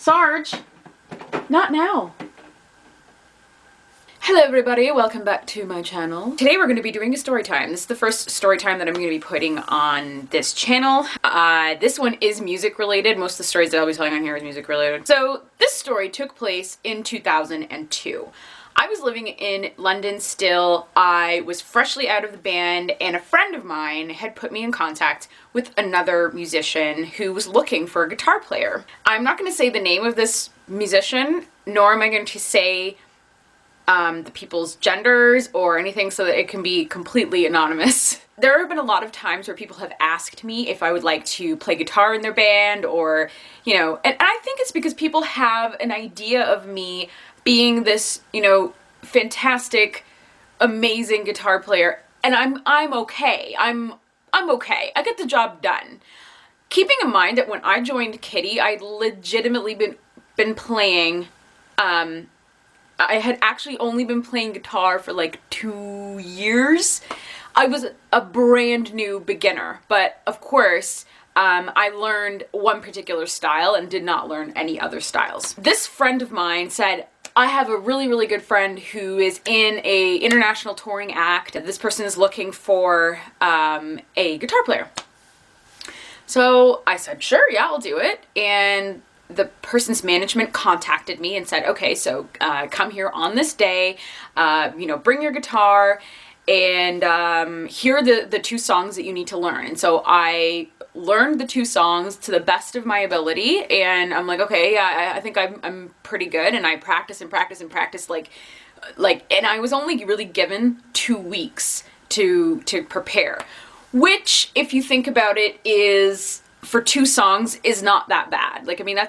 Sarge, not now. Hello everybody, welcome back to my channel. Today we're going to be doing a story time. This is the first story time that I'm going to be putting on this channel. This one is music related. Most of the stories that I'll be telling on here is music related. So this story took place in 2002. I was living in London still. I was freshly out of the band, and a friend of mine had put me in contact with another musician who was looking for a guitar player. I'm not going to say the name of this musician, nor am I going to say the people's genders or anything so that it can be completely anonymous. There have been a lot of times where people have asked me if I would like to play guitar in their band or, you know, and I think it's because people have an idea of me being this, you know, fantastic, amazing guitar player, and I'm okay. I'm okay. I get the job done. Keeping in mind that when I joined Kitty, I'd legitimately been playing, I had actually only been playing guitar for like 2 years. I was a brand new beginner, but of course, I learned one particular style and did not learn any other styles. This friend of mine said, I have a really, really good friend who is in a international touring act. This person is looking for a guitar player. So I said, sure, yeah, I'll do it. And the person's management contacted me and said, okay, so come here on this day, you know, bring your guitar, and here are the 2 songs that you need to learn. And so I learned the 2 songs to the best of my ability, and I'm like, okay, yeah, I think I'm pretty good, and I practice and practice and practice, like, and I was only really given 2 weeks to prepare, which, if you think about it, is, for 2 songs, is not that bad. Like, I mean, I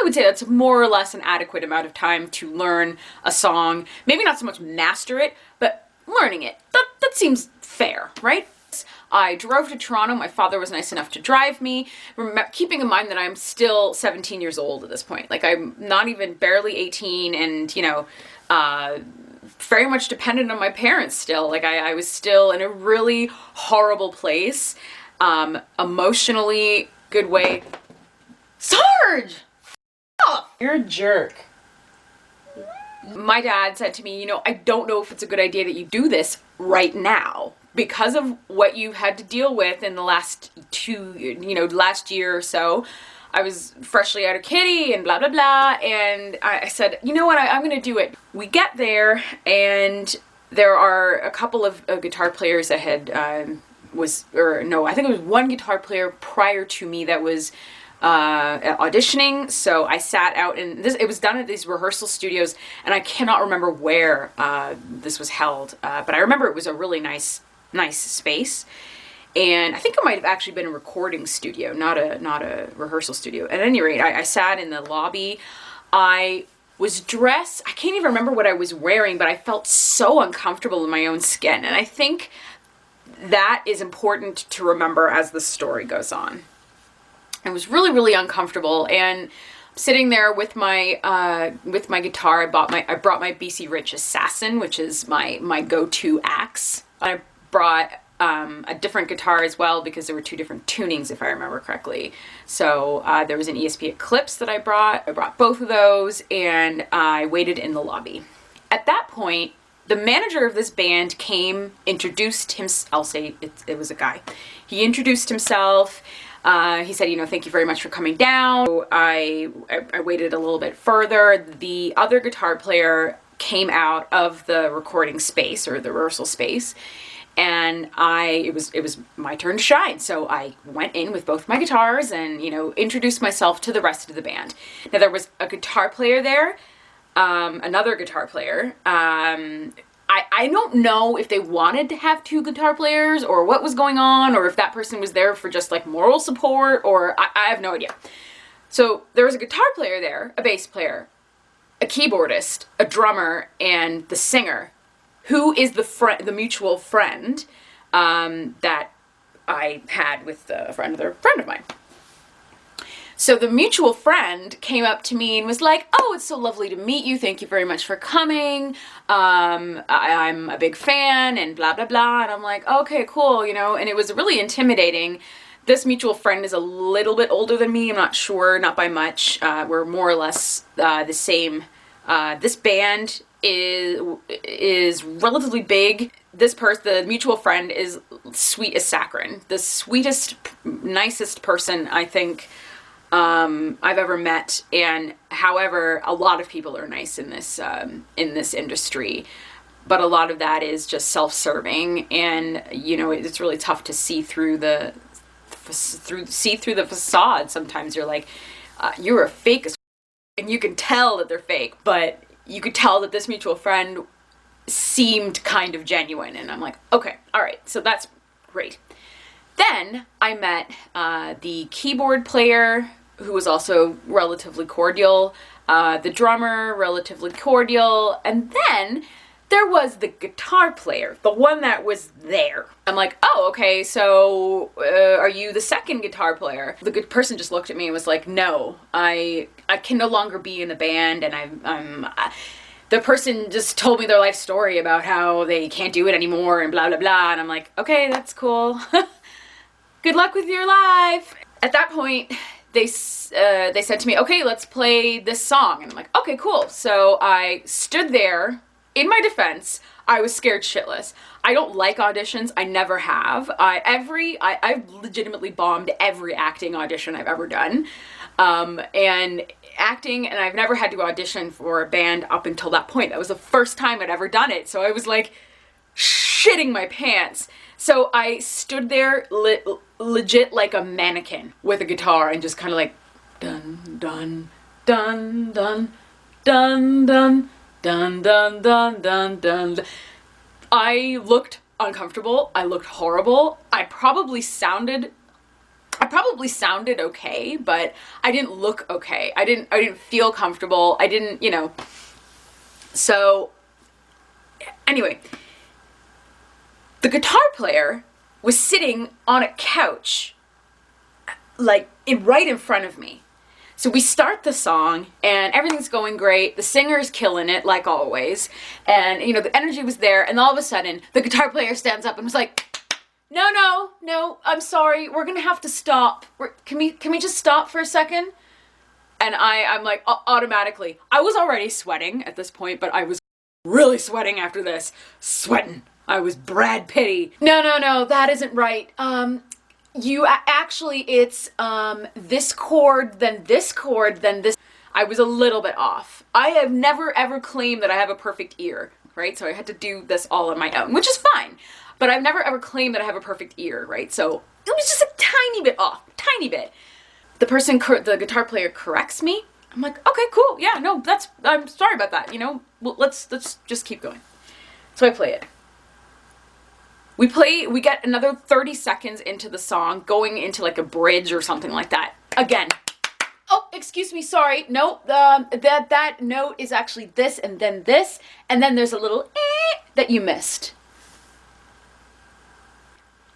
would say that's more or less an adequate amount of time to learn a song. Maybe not so much master it, but learning it. That seems fair, right? I drove to Toronto. My father was nice enough to drive me, keeping in mind that I'm still 17 years old at this point. Like, I'm not even barely 18, and, you know, very much dependent on my parents still. Like, I was still in a really horrible place. Emotionally, good way. Sarge! Oh, you're a jerk. My dad said to me, you know, I don't know if it's a good idea that you do this right now because of what you had to deal with in the last year or so. I was freshly out of Kitty and blah, blah, blah. And I said, you know what, I'm going to do it. We get there, and there are a couple of guitar players that had, I think it was one guitar player prior to me that was auditioning. So I sat out, and it was done at these rehearsal studios, and I cannot remember where this was held, but I remember it was a really nice space. And I think it might have actually been a recording studio, not a rehearsal studio. At any rate, I sat in the lobby. I was dressed, I can't even remember what I was wearing, but I felt so uncomfortable in my own skin. And I think that is important to remember as the story goes on. I was really, really uncomfortable, and sitting there with my guitar, I brought my BC Rich Assassin, which is my go-to axe. I brought a different guitar as well because there were 2 different tunings, if I remember correctly. So there was an ESP Eclipse that I brought. I brought both of those, and I waited in the lobby. At that point, the manager of this band came, introduced himself. I'll say it was a guy. He introduced himself. He said, you know, thank you very much for coming down. So I waited a little bit further. The other guitar player came out of the recording space, or the rehearsal space, and it was my turn to shine. So I went in with both my guitars and, you know, introduced myself to the rest of the band. Now, there was a guitar player there, another guitar player. I don't know if they wanted to have 2 guitar players or what was going on, or if that person was there for just like moral support, or I have no idea. So there was a guitar player there, a bass player, a keyboardist, a drummer, and the singer, who is the mutual friend that I had with a friend of mine. So the mutual friend came up to me and was like, oh, it's so lovely to meet you. Thank you very much for coming. I'm a big fan, and blah, blah, blah. And I'm like, okay, cool, you know. And it was really intimidating This mutual friend is a little bit older than me. I'm not sure, not by much. We're more or less the same. This band is relatively big. The mutual friend is sweet as saccharin. The sweetest, nicest person I think I've ever met. And however, a lot of people are nice in this industry. But a lot of that is just self-serving, and you know, it's really tough to see through the facade. Sometimes you're like, you're a fake, and you can tell that they're fake, but you could tell that this mutual friend seemed kind of genuine, and I'm like, okay, all right, so that's great. Then I met the keyboard player, who was also relatively cordial, the drummer, relatively cordial, and then there was the guitar player, the one that was there. I'm like, oh, okay, so are you the second guitar player? The good person just looked at me and was like, no, I can no longer be in the band, and the person just told me their life story about how they can't do it anymore and blah, blah, blah, and I'm like, okay, that's cool. Good luck with your life. At that point, they said to me, okay, let's play this song, and I'm like, okay, cool. So I stood there. In my defense, I was scared shitless. I don't like auditions. I never have. I've legitimately bombed every acting audition I've ever done. And I've never had to audition for a band up until that point. That was the first time I'd ever done it. So I was like shitting my pants. So I stood there legit like a mannequin with a guitar and just kind of like dun, dun, dun, dun, dun, dun. Dun, dun, dun, dun, dun. I looked uncomfortable. I looked horrible. I probably sounded okay, but I didn't look okay. I didn't feel comfortable. I didn't, you know. So anyway, the guitar player was sitting on a couch, like right in front of me. So we start the song, and everything's going great. The singer is killing it, like always. And, you know, the energy was there, and all of a sudden, the guitar player stands up and was like, no, I'm sorry, we're gonna have to stop. Can we just stop for a second? And I'm like, automatically. I was already sweating at this point, but I was really sweating after this. Sweating. I was Brad Pitty. No, that isn't right. You actually, it's this chord, then this chord, then this. I was a little bit off. I have never ever claimed that I have a perfect ear, right? So I had to do this all on my own, which is fine. But I've never ever claimed that I have a perfect ear, right? So it was just a tiny bit off, tiny bit. The guitar player corrects me. I'm like, okay, cool, yeah, no, I'm sorry about that, you know, well, let's just keep going. So I play it. We get another 30 seconds into the song, going into like a bridge or something like that. Again. Oh, excuse me, sorry. No, that note is actually this, and then there's a little that you missed.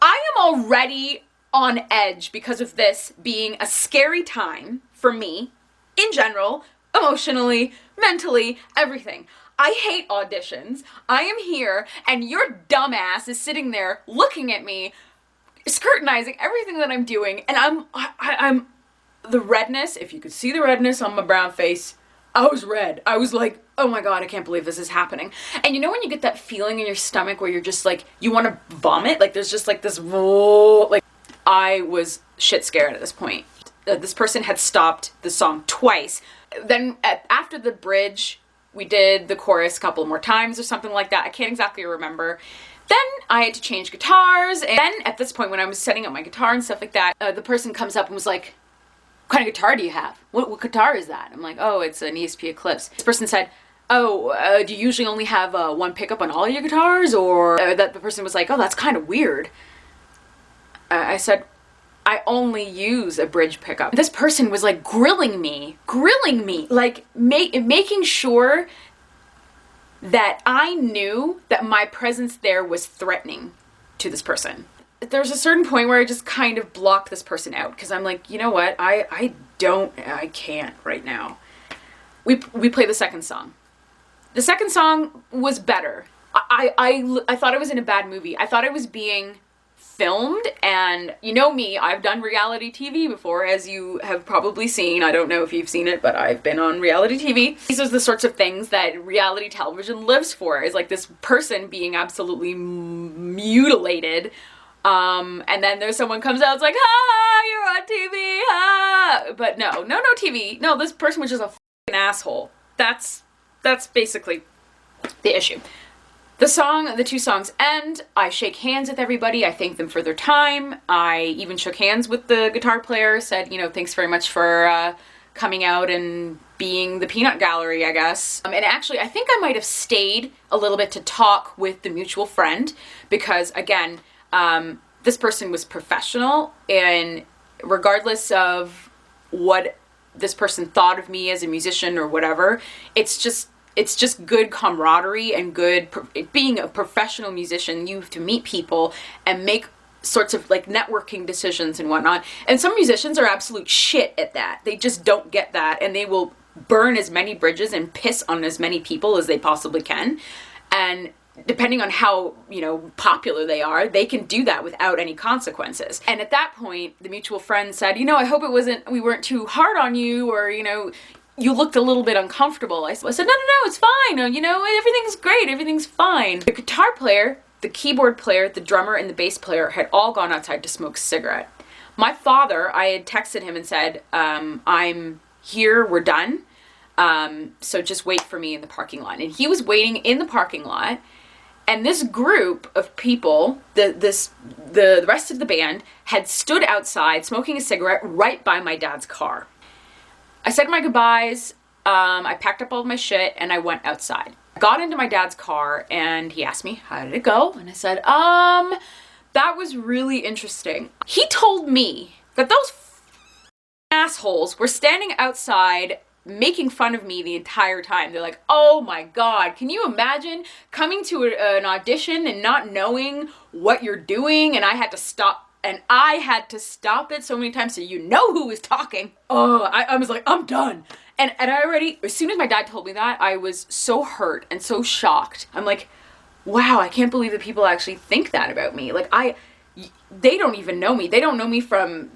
I am already on edge because of this being a scary time for me, in general, emotionally, mentally, everything. I hate auditions. I am here, and your dumbass is sitting there looking at me, scrutinizing everything that I'm doing, and I'm the redness, if you could see the redness on my brown face, I was red. I was like, oh my God, I can't believe this is happening. And you know when you get that feeling in your stomach where you're just like, you want to vomit? Like there's just like this, like, I was shit scared at this point. This person had stopped the song twice. Then after the bridge, we did the chorus a couple more times or something like that. I can't exactly remember. Then I had to change guitars. And then at this point when I was setting up my guitar and stuff like that, the person comes up and was like, what kind of guitar do you have? What guitar is that? I'm like, oh, it's an ESP Eclipse. This person said, oh, do you usually only have one pickup on all your guitars? Or that the person was like, oh, that's kind of weird. I said, I only use a bridge pickup. This person was like grilling me, like making sure that I knew that my presence there was threatening to this person. There's a certain point where I just kind of blocked this person out because I'm like, you know what? I can't right now. We play the second song. The second song was better. I thought I was in a bad movie. I thought I was being filmed. And you know me, I've done reality TV before, as you have probably seen. I don't know if you've seen it, but I've been on reality TV. These are the sorts of things that reality television lives for, is like this person being absolutely mutilated. And then there's someone comes out, it's like, ah, you're on TV, ah. But no TV. No, this person was just a fucking asshole. That's basically the issue. The two songs end. I shake hands with everybody. I thank them for their time. I even shook hands with the guitar player, said, you know, thanks very much for coming out and being the peanut gallery, I guess. And actually, I think I might have stayed a little bit to talk with the mutual friend, because again, this person was professional, and regardless of what this person thought of me as a musician or whatever, it's just good camaraderie and good, being a professional musician, you have to meet people and make sorts of like networking decisions and whatnot. And some musicians are absolute shit at that. They just don't get that, and they will burn as many bridges and piss on as many people as they possibly can. And depending on how, you know, popular they are, they can do that without any consequences. And at that point, the mutual friend said, you know, I hope we weren't too hard on you, or, you know, you looked a little bit uncomfortable. I said, no, it's fine. You know, everything's great. Everything's fine. The guitar player, the keyboard player, the drummer, and the bass player had all gone outside to smoke a cigarette. My father, I had texted him and said, I'm here, we're done. So just wait for me in the parking lot. And he was waiting in the parking lot. And this group of people, the rest of the band, had stood outside smoking a cigarette right by my dad's car. I said my goodbyes, I packed up all of my shit, and I went outside. I got into my dad's car, and he asked me, how did it go? And I said, that was really interesting. He told me that those assholes were standing outside making fun of me the entire time. They're like, oh my God, can you imagine coming to an audition and not knowing what you're doing? And I had to stop it so many times so you know who was talking. Oh, I was like, I'm done. And I already, as soon as my dad told me that, I was so hurt and so shocked. I'm like, wow, I can't believe that people actually think that about me. Like, they don't even know me. They don't know me from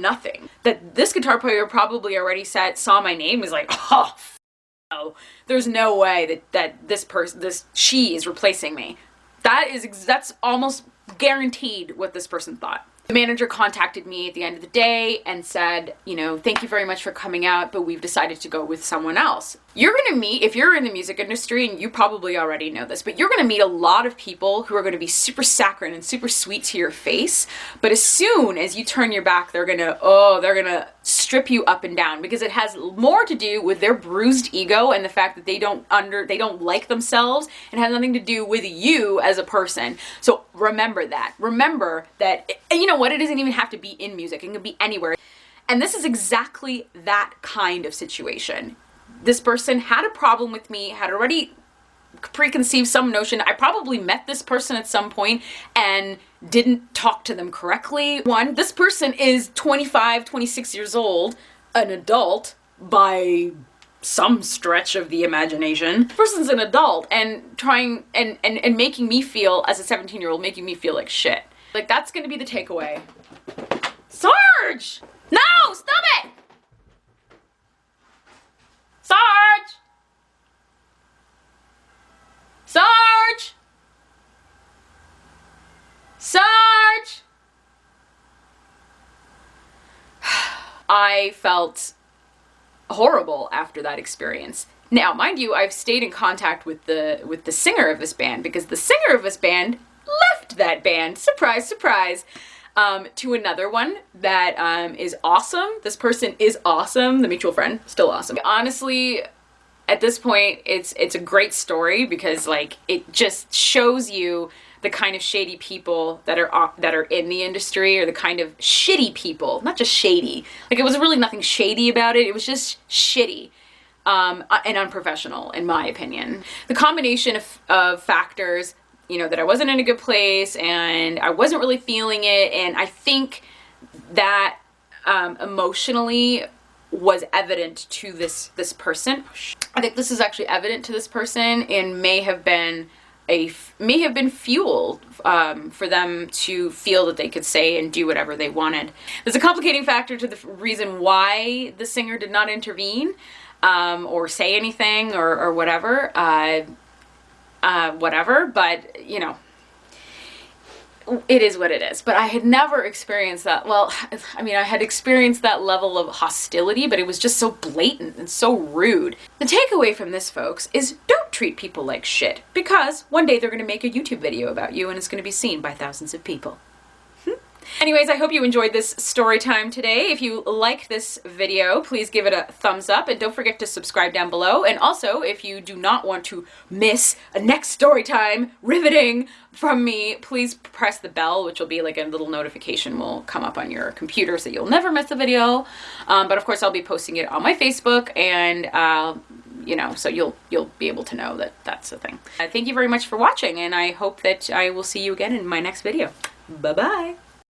nothing. That this guitar player probably already saw my name, was like, oh, no, there's no way that she is replacing me. That's almost guaranteed what this person thought. The manager contacted me at the end of the day and said, you know, thank you very much for coming out, but we've decided to go with someone else. You're gonna meet, if you're in the music industry, and you probably already know this, but you're gonna meet a lot of people who are gonna be super saccharine and super sweet to your face, but as soon as you turn your back, they're gonna strip you up and down, because it has more to do with their bruised ego and the fact that they don't like themselves, and has nothing to do with you as a person. So remember that. Remember that, and you know what, it doesn't even have to be in music, it can be anywhere. And this is exactly that kind of situation. This person had a problem with me, had already preconceived some notion. I probably met this person at some point and didn't talk to them correctly. One, this person is 25, 26 years old, an adult by some stretch of the imagination. This person's an adult and trying and making me feel, as a 17-year-old, making me feel like shit. Like, that's gonna be the takeaway. Sarge! No! Stop it! Sarge! Sarge! Sarge! I felt horrible after that experience. Now, mind you, I've stayed in contact with the singer of this band, because the singer of this band left that band, surprise, surprise, to another one that is awesome. This person is awesome. The mutual friend, still awesome. Honestly, at this point, it's a great story, because like, it just shows you the kind of shady people that are in the industry, or the kind of shitty people, not just shady. Like, it was really nothing shady about it. It was just shitty. And unprofessional, in my opinion. The combination of factors, you know, that I wasn't in a good place and I wasn't really feeling it, and I think that emotionally was evident to this person. I think this is actually evident to this person, and may have been may have been fuel for them to feel that they could say and do whatever they wanted. There's a complicating factor to the reason why the singer did not intervene or say anything or whatever. But you know, it is what it is. But I had never experienced that. Well, I mean, I had experienced that level of hostility, but it was just so blatant and so rude. The takeaway from this, folks, is don't treat people like shit, because one day they're going to make a YouTube video about you and it's going to be seen by thousands of people. Anyways, I hope you enjoyed this story time today. If you liked this video, please give it a thumbs up and don't forget to subscribe down below. And also, if you do not want to miss a next story time riveting from me, please press the bell, which will be like a little notification will come up on your computer so you'll never miss a video. But of course, I'll be posting it on my Facebook, and you know, so you'll be able to know that that's a thing. Thank you very much for watching, and I hope that I will see you again in my next video. Bye-bye.